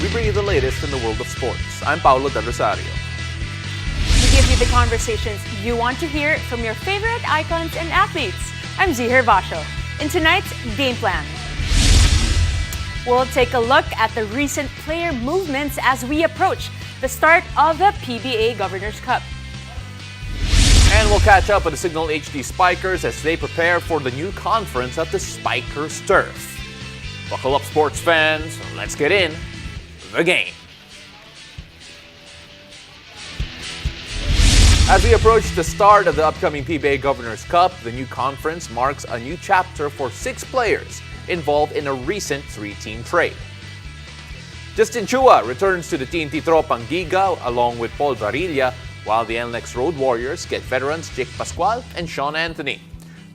we bring you the latest in the world of sports. I'm Paulo Del Rosario. We give you the conversations you want to hear from your favorite icons and athletes. I'm Zihir Basho. In tonight's Game Plan, we'll take a look at the recent player movements as we approach the start of the PBA Governors Cup. And we'll catch up with the Cignal HD Spikers as they prepare for the new conference at the Spikers Turf. Buckle up, sports fans. Let's get in the game. As we approach the start of the upcoming PBA Governors Cup, the new conference marks a new chapter for 6 players involved in a recent 3-team trade. Justin Chua returns to the TNT Tropang Giga along with Paul Varilla, while the NLEX Road Warriors get veterans Jake Pascual and Sean Anthony.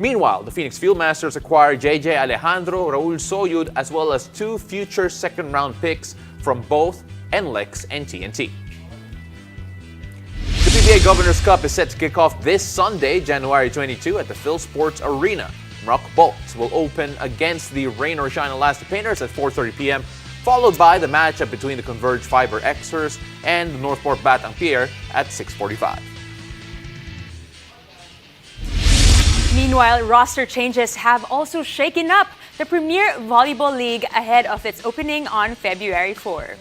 Meanwhile, the Phoenix Fieldmasters acquire JJ Alejandro, Raul Soyud, as well as 2 future second-round picks from both NLEX and TNT. The PBA Governors Cup is set to kick off this Sunday, January 22, at the Phil Sports Arena. Rock Bolts will open against the Rain or Shine Elastic Painters at 4:30 p.m., followed by the matchup between the Converge Fiber Xers and the Northport Batang Pier at 6:45. Meanwhile, roster changes have also shaken up the Premier Volleyball League ahead of its opening on February 4.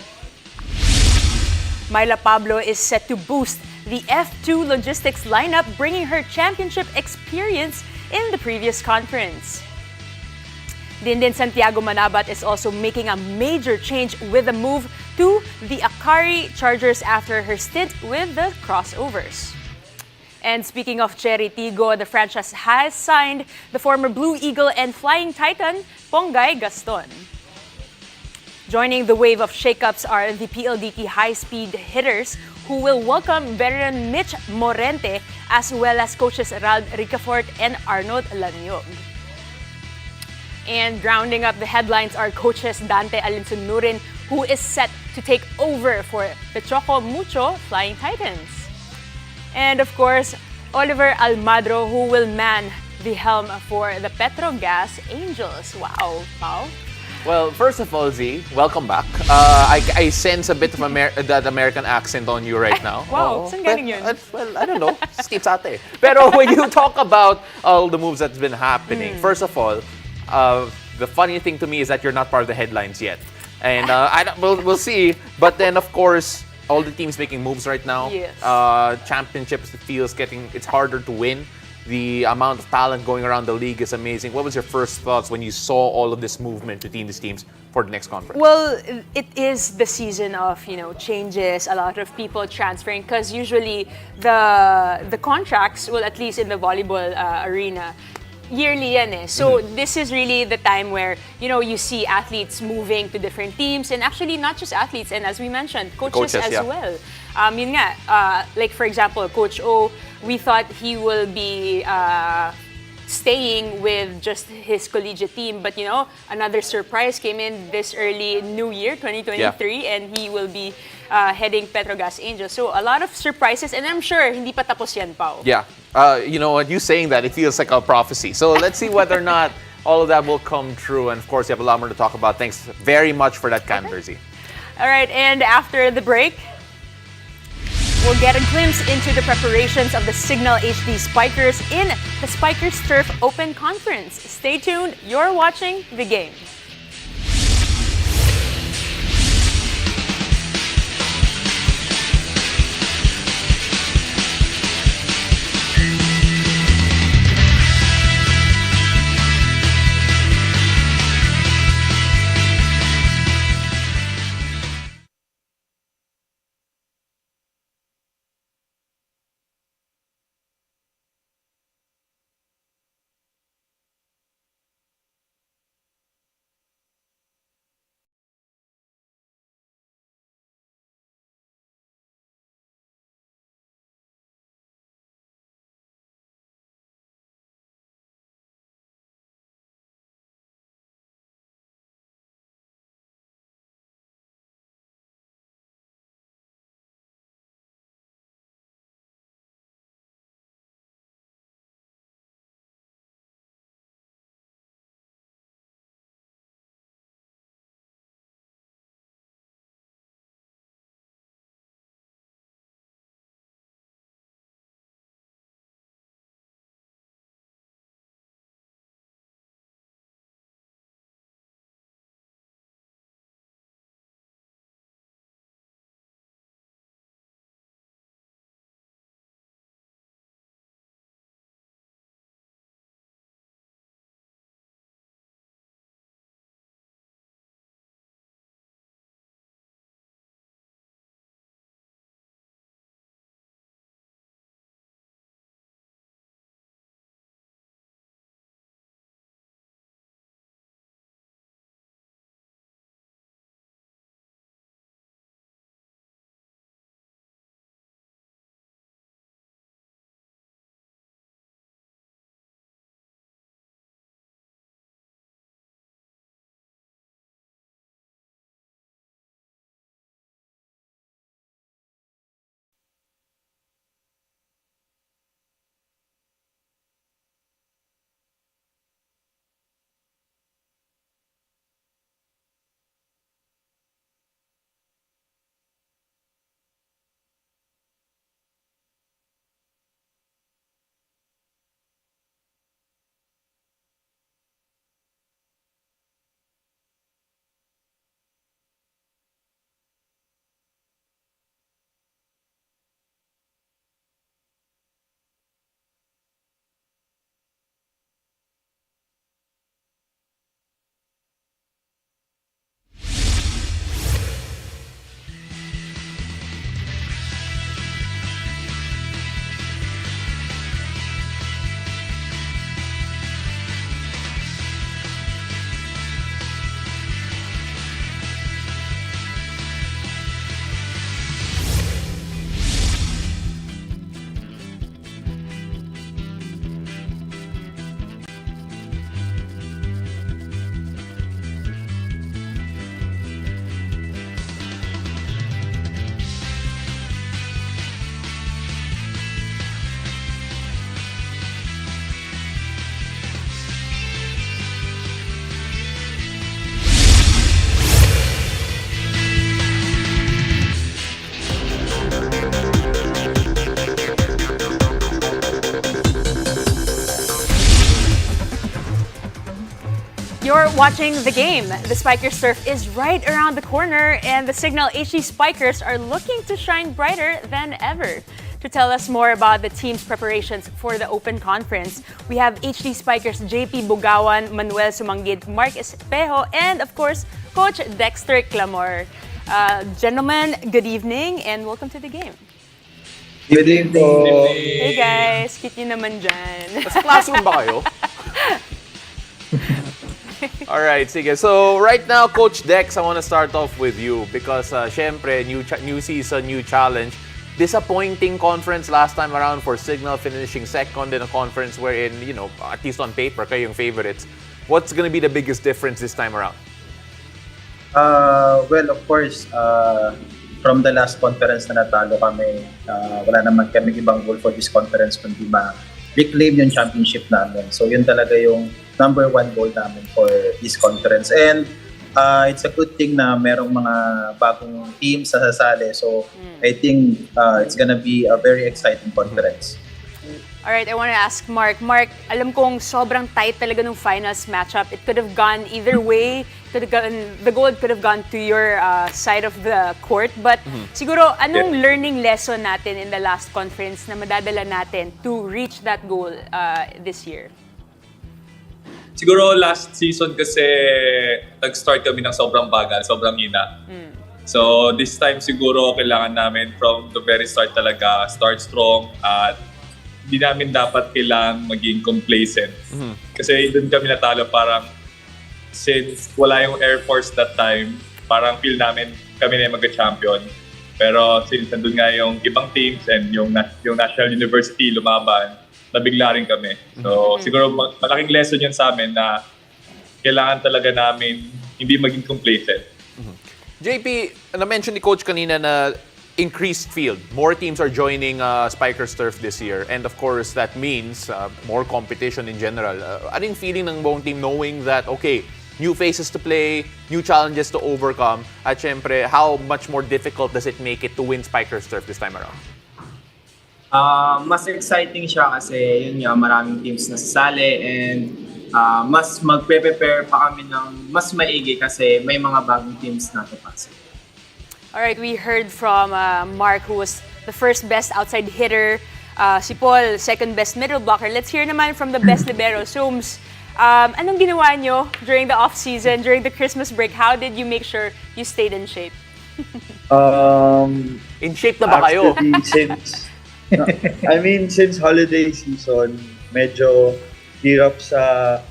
Myla Pablo is set to boost the F2 Logistics lineup, bringing her championship experience in the previous conference. Dindin Santiago Manabat is also making a major change with a move to the Akari Chargers after her stint with the Crossovers. And speaking of Cherry Tigo, the franchise has signed the former Blue Eagle and Flying Titan, Pongay Gaston. Joining the wave of shakeups are the PLDT high-speed hitters who will welcome veteran Mitch Morente as well as coaches Rald Ricafort and Arnold Lanyog. And rounding up the headlines are coaches Dante Alinsunurin, who is set to take over for the Choco Mucho Flying Titans. And of course, Oliver Almadro, who will man the helm for the Petrogas Angels. Wow, Pao. Well, first of all, Z, welcome back. I sense a bit of that American accent on you right now. Wow, saan galing yun? Well, I don't know. Steve Sate. Pero when you talk about all the moves that's been happening, first of all, the funny thing to me is that you're not part of the headlines yet. And we'll see. But then, of course, all the teams making moves right now. Yes. Championships, it feels it's harder to win. The amount of talent going around the league is amazing. What was your first thoughts when you saw all of this movement between these teams for the next conference? Well, it is the season of, changes, a lot of people transferring, because usually the contracts, well, at least in the volleyball arena, yearly yan eh. So this is really the time where, you see athletes moving to different teams, and actually not just athletes, and as we mentioned, coaches as well. Yun nga, like for example, Coach O, we thought he will be staying with just his collegiate team, but another surprise came in this early New Year 2023, and he will be heading Petrogas Angels. So a lot of surprises, and I'm sure hindi pa tapos yan, Pao. Yeah. You know what, you saying that, it feels like a prophecy. So let's see whether or not all of that will come true. And of course, you have a lot more to talk about. Thanks very much for that candor, Z. All right, and after the break, we'll get a glimpse into the preparations of the Cignal HD Spikers in the Spikers Turf Open Conference. Stay tuned. You're watching The Game. start watching the game. The Spikers turf is right around the corner, and the Cignal HD Spikers are looking to shine brighter than ever. To tell us more about the team's preparations for the Open Conference, we have HD Spikers JP Bugawan, Manuel Sumanggid, Mark Espejo, and of course, Coach Dexter Clamor. Gentlemen, good evening and welcome to the game. Good evening. Hey guys, cute nyo naman dyan. Sa classroom ba kayo? Alright, sige. So right now, Coach Dex, I want to start off with you because syempre, new season, new challenge. Disappointing conference last time around for Cignal, finishing second in a conference wherein, you know, at least on paper, kayo yung favorites. What's going to be the biggest difference this time around? Well, of course, from the last conference na natalo kami, wala naman kami ibang goal for this conference kundi ma-reclaim yung championship namin. So yun talaga yung number one goal namin for this conference. And it's a good thing na merong mga bagong teams na sasali. So I think it's gonna be a very exciting conference. Alright, I want to ask Mark. Mark, alam kong sobrang tight talaga nung finals matchup. It could have gone either way. The goal could have gone to your side of the court. But siguro, anong learning lesson natin in the last conference na madadala natin to reach that goal this year? Siguro last season kasi nag-start kami ng sobrang bagal, sobrang hina. So this time siguro kailangan namin from the very start talaga, start strong at hindi namin dapat kailangang maging complacent. Kasi doon kami natalo parang since wala yung Air Force that time, parang feel namin kami na yung mag-champion. Pero since nandun nga yung ibang teams and yung National University lumaban, nabigla rin kami. So siguro malaking lesson yun sa amin na kailangan talaga namin hindi maging complacent. JP, na-mention ni Coach kanina na increased field. More teams are joining Spikers Turf this year. And of course, that means more competition in general. Ano yung feeling ng buong team knowing that, okay, new faces to play, new challenges to overcome, at syempre, how much more difficult does it make it to win Spikers Turf this time around? Mas exciting siya kasi yun nga, maraming teams na sasali and mas magpe-prepare pa kami ng mas maigi kasi may mga bagong teams na papasok. Alright, we heard from Mark, who was the first best outside hitter. Si Paul, second best middle blocker. Let's hear naman from the best libero. Soms, anong ginawa nyo during the off-season, during the Christmas break? How did you make sure you stayed in shape? In shape na ba kayo? Since holiday season, medyo hirap sa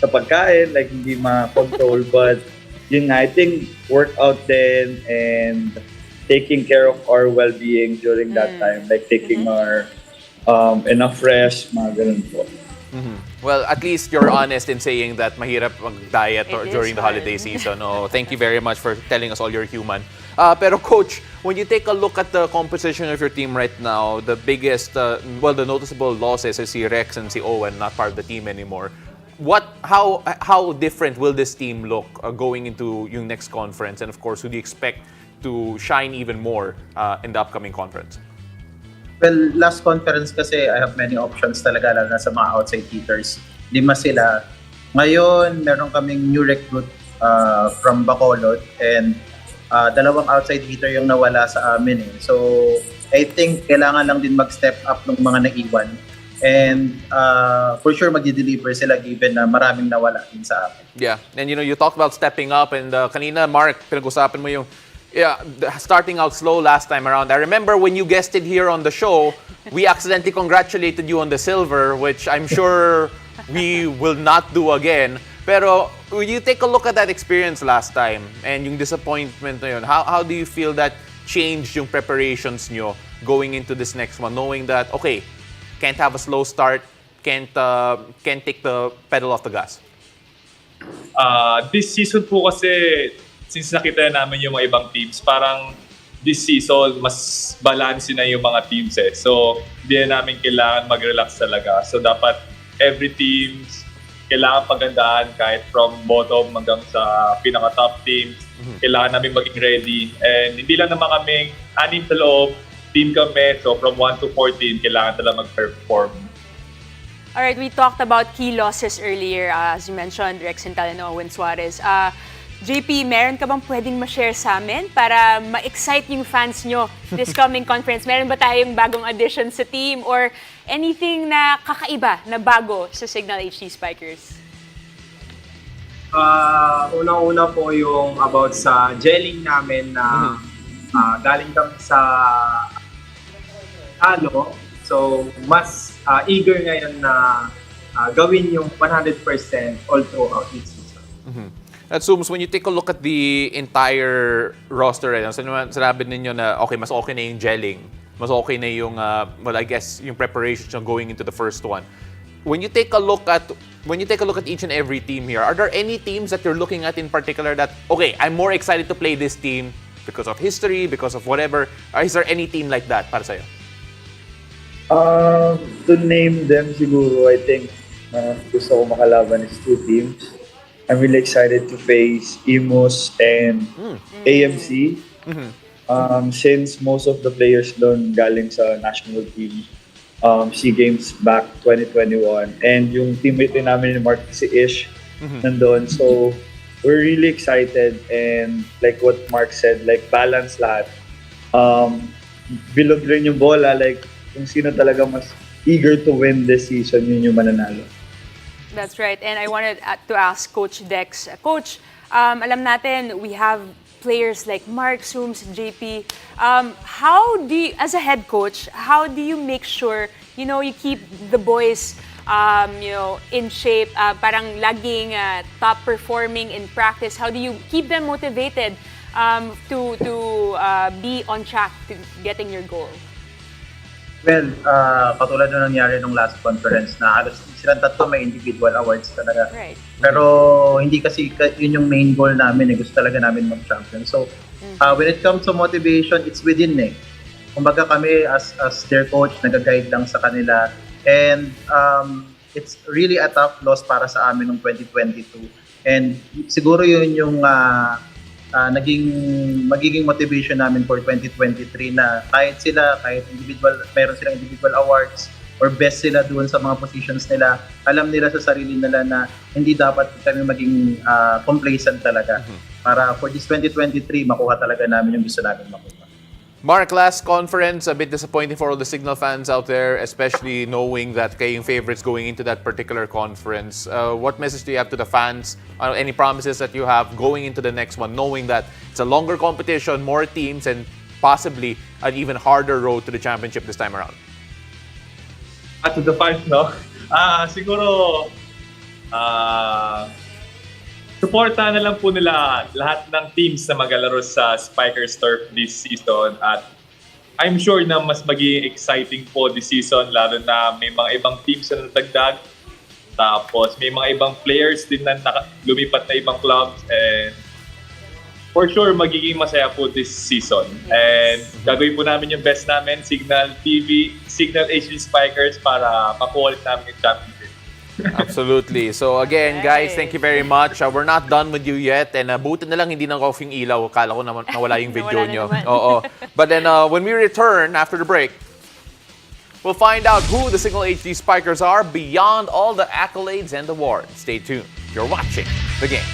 pagkain, like hindi ma-control, but yun nga, I think workout din and taking care of our well-being during that time, like taking our enough rest, mga ganun po. Well, at least you're honest in saying that mahirap mag-diet during the holiday season. Oh, thank you very much for telling us all you're human. Pero Coach, when you take a look at the composition of your team right now, the biggest, the noticeable losses is si Rex and si Owen, not part of the team anymore. How different will this team look going into yung next conference? And of course, who do you expect to shine even more in the upcoming conference? Well, last conference kasi I have many options talaga lalo na sa mga outside hitters. 5 sila. Ngayon, meron kaming new recruit from Bacolod and 2 outside hitter yung nawala sa amin eh. So, I think kailangan lang din mag-step up ng mga naiwan. And for sure, mag-deliver sila given na maraming nawala din sa akin. Yeah, and you talked about stepping up and kanina, Mark, pinag-usapan mo yung starting out slow last time around. I remember when you guested here on the show, we accidentally congratulated you on the silver, which I'm sure we will not do again. Pero when you take a look at that experience last time and yung disappointment na yun, how do you feel that changed yung preparations nyo going into this next one, knowing that, okay, can't have a slow start, can't take the pedal off the gas? This season po kasi, since nakita namin yung mga ibang teams, parang this season, mas balance na yung mga teams eh. So, hindi na namin kailangan mag-relax talaga. So, dapat every teams, kailangan pagandahan kahit from bottom hanggang sa pinaka-top teams. Kailangan namin maging ready. And hindi lang naman kaming 6 sa loob, team kami. So, from 1 to 14, kailangan talaga mag-perform. All right, we talked about key losses earlier. As you mentioned, Rex and Owen Suarez. JP, meron ka bang pwedeng ma-share sa amin para ma-excite yung fans nyo this coming conference? Meron ba tayong bagong addition sa team or anything na kakaiba na bago sa Cignal HD Spikers? Unang-una po yung about sa gelling namin na galing kami sa so mas eager ngayon na gawin yung 100% all throughout each season. At Sums, when you take a look at the entire roster, sinabi ninyo na okay, mas okay na yung gelling, mas okay na yung, well, I guess, yung preparation going into the first one. When you take a look at each and every team here, are there any teams that you're looking at in particular that, okay, I'm more excited to play this team because of history, because of whatever? Or is there any team like that para sa'yo? To name them siguro, I think gusto ko makalaban is two teams. I'm really excited to face Imus and AMC. Since most of the players doon galing sa national team, SEA Games back 2021. And yung teammate din namin ni Mark, si Ish, nandun. So, we're really excited and like what Mark said, like balance lahat. Bilog rin yung bola, like kung sino talaga mas eager to win this season, yun yung mananalo. That's right. And I wanted to ask Coach Dex. Coach, alam natin we have players like Mark, Sums, JP. How do you, as a head coach, how do you make sure, you keep the boys, in shape, parang laging top performing in practice? How do you keep them motivated to be on track to getting your goal? Well, katulad na nangyari nung last conference na halos silang tatlo may individual awards talaga. Right. Pero hindi kasi yun yung main goal namin. Gusto talaga namin mag-champion. So, when it comes to motivation, it's within Kumbaga kami as their coach, nag-guide lang sa kanila. And it's really a tough loss para sa amin noong 2022. And siguro yun yung magiging motivation namin for 2023 na kahit meron silang individual awards or best sila doon sa mga positions nila, alam nila sa sarili nila na hindi dapat kami maging complacent talaga. Para for this 2023, makuha talaga namin yung gusto namin makuha. Mark, last conference, a bit disappointing for all the Cignal fans out there, especially knowing that kayong favorites going into that particular conference. What message do you have to the fans? Any promises that you have going into the next one, knowing that it's a longer competition, more teams, and possibly an even harder road to the championship this time around? To the fans, no? Siguro, supportahan na lang po nila lahat ng teams na maglalaro sa Spikers Turf this season at I'm sure na mas magiging exciting po this season lalo na may mga ibang teams na natagdag tapos may mga ibang players din na lumipat na ibang clubs and for sure magiging masaya po this season and gagawin po namin yung best namin, Cignal TV, Cignal HD Spikers para makuha ulit namin yung championship. Absolutely. So again, guys, thank you very much. We're not done with you yet. And buti na lang hindi nang off yung ilaw. Kala ko naman nawala yung video nyo. Oo. But then when we return after the break, we'll find out who the Cignal HD Spikers are beyond all the accolades and awards. Stay tuned. You're watching The Game.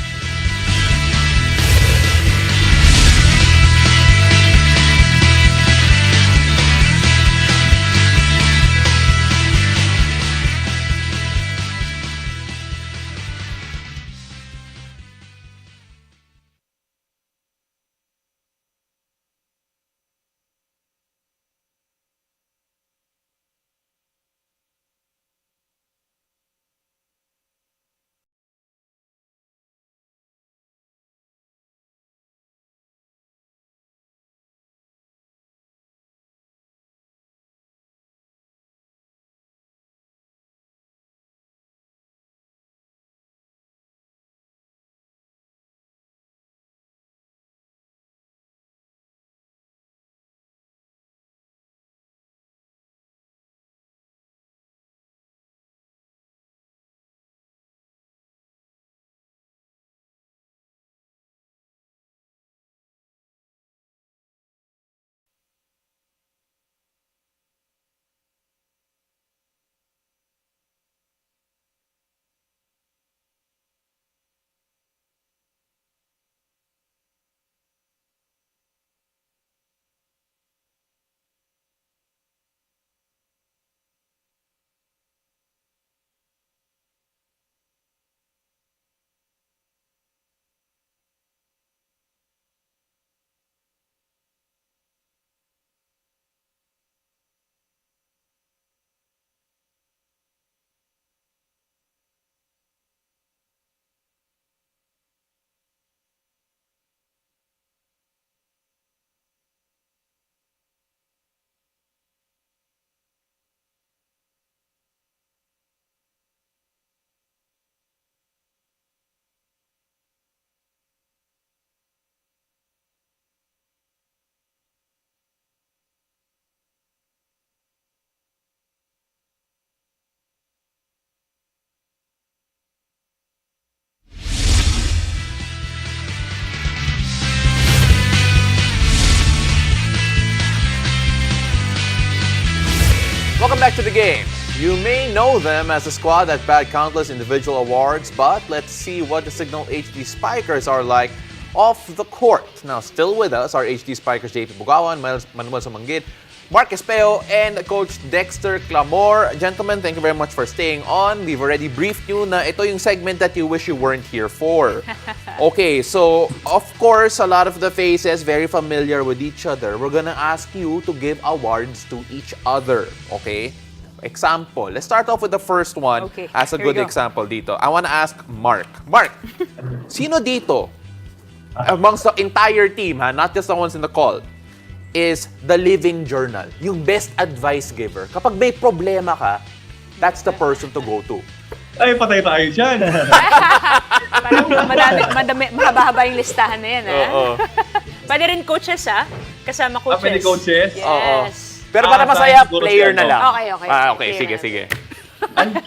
Welcome back to the game. You may know them as a squad that bagged countless individual awards, but let's see what the Cignal HD Spikers are like off the court. Now, still with us are HD Spikers JP Bugawan, Manuel Sumanggit, Mark Espeo, and Coach Dexter Clamor. Gentlemen, thank you very much for staying on. We've already briefed you na ito yung segment that you wish you weren't here for. Okay, so of course, a lot of the faces very familiar with each other. We're gonna ask you to give awards to each other, okay? Example. Let's start off with the first one Okay, as a here we good go. example dito. I wanna ask Mark. Mark, sino dito amongst the entire team, not just the ones in the call, is the living journal, yung best advice giver? Kapag may problema ka, that's the person to go to. Ay, patay tayo dyan. Parang mahaba-haba yung listahan na yan, ha? Oo. Pwede rin coaches, ha? Kasama coaches. Pwede coaches? Yes. Oo. Pero para Ah, masaya, siguro player si na ano. lang. Okay. Okay, Player sige, na. sige.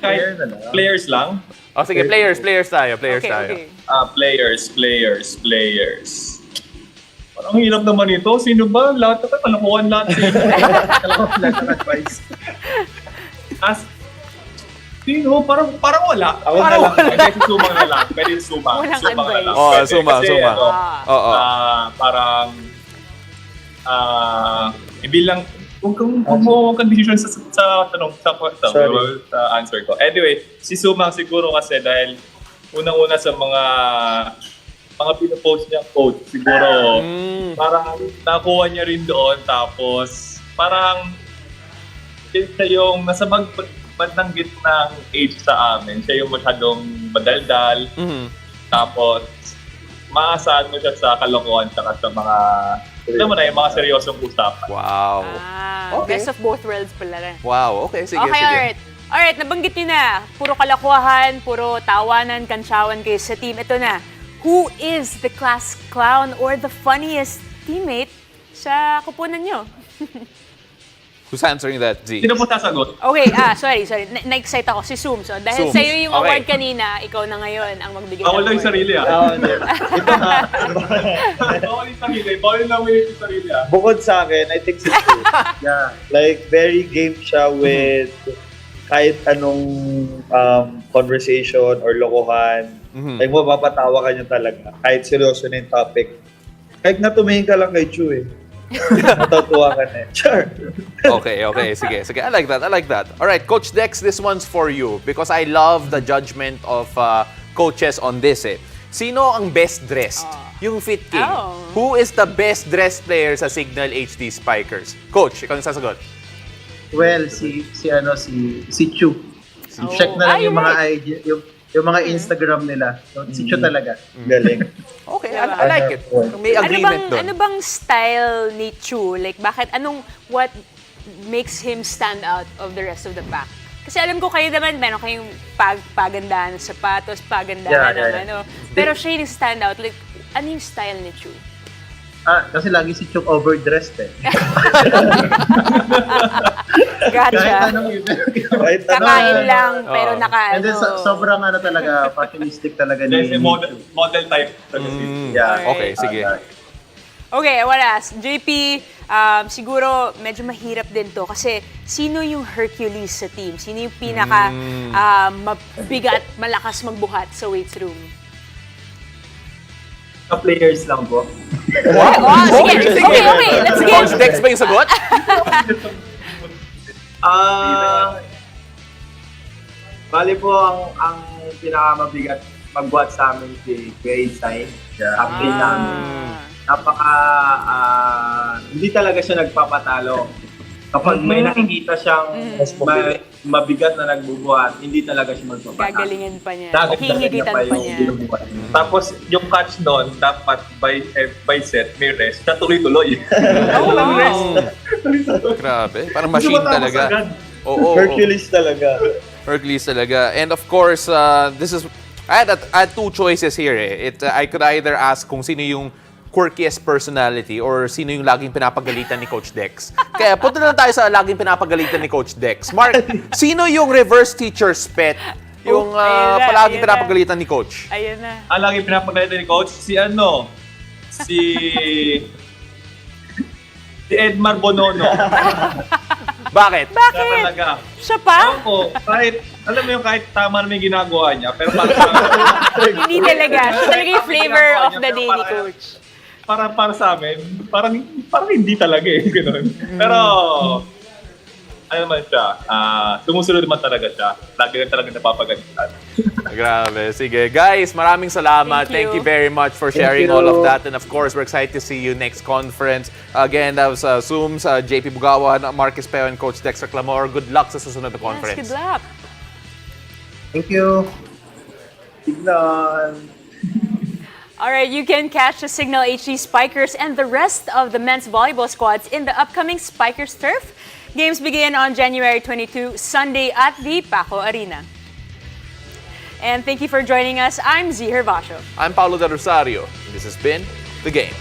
Kahit players lang? O sige, players tayo, players tayo. Okay. Players. Parang hirap naman ito. Sino ba? Lahat ito, kalakuhan lahat. Lahat ng advice. Sino? Parang wala. Ako na lang. Pwede sumang na lang. Pwede sumang. Walang Sumang na advice. lang. Oh, Pwede. sumang. Kasi, ano, Oo. parang ibilang huwag kang decision sa tanong sa answer ko. Anyway, si Sumang siguro kasi dahil unang-una sa mga pinopost niya quote, siguro parang nakuha niya rin doon, tapos parang siya yung nasa bandang gitnang age sa amin. Siya yung masyadong madaldal, tapos maasahan mo siya sa kalokohan tsaka sa mga alam mo na yung mga seryosong usapan. Wow. Okay. Best of both worlds pala rin. Wow, okay, sige, Okay, sige. alright, nabanggit nyo na. Puro kalakuhan, puro tawanan, kantsawan kayo sa team. Ito na. Who is the class clown or the funniest teammate sa kupunan nyo? Who's answering that, Z? Sino po sasagot? Okay, sorry. Na-excite ako. Si Zoom. So, dahil Zoom. sa'yo yung Okay. award kanina, ikaw na ngayon ang magbigay Bawal lang ng yung sarili Oo, hindi. Bawal yung sarili. Bawal lang yung sarili Bukod sa akin, I think si Stu. Yeah. Like, very game siya with kahit anong conversation or lokohan. Like, mapapatawa ka niya talaga. Kahit seryoso na yung topic. Kahit na tumingin ka lang kay Chu eh. Matatuwa ka na eh. Sure. Okay, sige. I like that. All right, Coach Dex, this one's for you because I love the judgment of coaches on this eh. Sino ang best dressed? Yung Fit King. Oh. Who is the best dressed player sa Cignal HD Spikers? Coach, ikaw yung sasagot. Well, si Chu. Check na lang yung mga IG, yung mga Instagram nila. Si Chu talaga. Galing. Okay, I like it. May agreement doon. Ano bang style ni Chu? Like, what makes him stand out of the rest of the pack? Kasi alam ko kayo naman, meron kayong pagandahan ng sapatos, pagandahan ng ano. Pero siya yung stand out. Like, ano yung style ni Chu? Kasi lagi si Chu overdressed eh. Gotcha. Kahit anong Kahit Kakain lang, pero And then sobrang talaga, fashionistic talaga ni Kasi model type talaga si Yeah. Okay, sige. Okay, walas. JP, siguro medyo mahirap din to kasi sino yung Hercules sa team? Sino yung pinaka mabigat, malakas magbuhat sa weights room? Players lang po. Sige. Okay, let's get Coach Dex ba yung sagot? Bali po, ang pinakamabigat magbuhat sa amin si Kuya Isay. Captain namin. Hindi talaga siya nagpapatalo. Kapag may nakikita siyang mabigat na nagbubuhat, hindi talaga siya magpapatalo. Gagalingan pa niya. Dagdagan Hihigitan pa niya. binubuhat niya. Tapos, yung catch doon, dapat by set, may rest. Siya tuloy-tuloy. Walang rest. Grabe, parang machine talaga. Oo. Hercules talaga. Hercules talaga. And of course, I had two choices here eh. I could either ask kung sino yung quirkiest personality or sino yung laging pinapagalitan ni Coach Dex. Kaya punta na lang tayo sa laging pinapagalitan ni Coach Dex. Mark, sino yung reverse teacher's pet? Yung palaging pinapagalitan ni Coach? Ayun na. Lagi pinapagalitan ni Coach, si Edmar Bonono. Bakit? Bakit? Kaya talaga. Siya pa? Ako, kahit, alam mo yung kahit tama naman yung ginagawa niya, pero parang sa Hindi talaga. Siya talaga yung flavor of the day ni Coach. para sa amin, parang hindi talaga eh, gano'n. Pero, ano naman siya, sumusunod naman talaga siya. Lagi lang talaga napapagalitan. Grabe. Sige. Guys, maraming salamat. Thank you. Thank you very much for sharing all of that. And of course, we're excited to see you next conference. Again, that was Zooms, JP Bugawan, Marcus Peo, and Coach Dexter Clamor. Good luck sa susunod na Yes, conference. good luck. Thank you. Cignal. All right, you can catch the Cignal HD Spikers and the rest of the men's volleyball squads in the upcoming Spikers Turf. Games begin on January 22, Sunday at the Paco Arena. And thank you for joining us. I'm Z Hervasio. I'm Paulo Del Rosario. This has been The Game.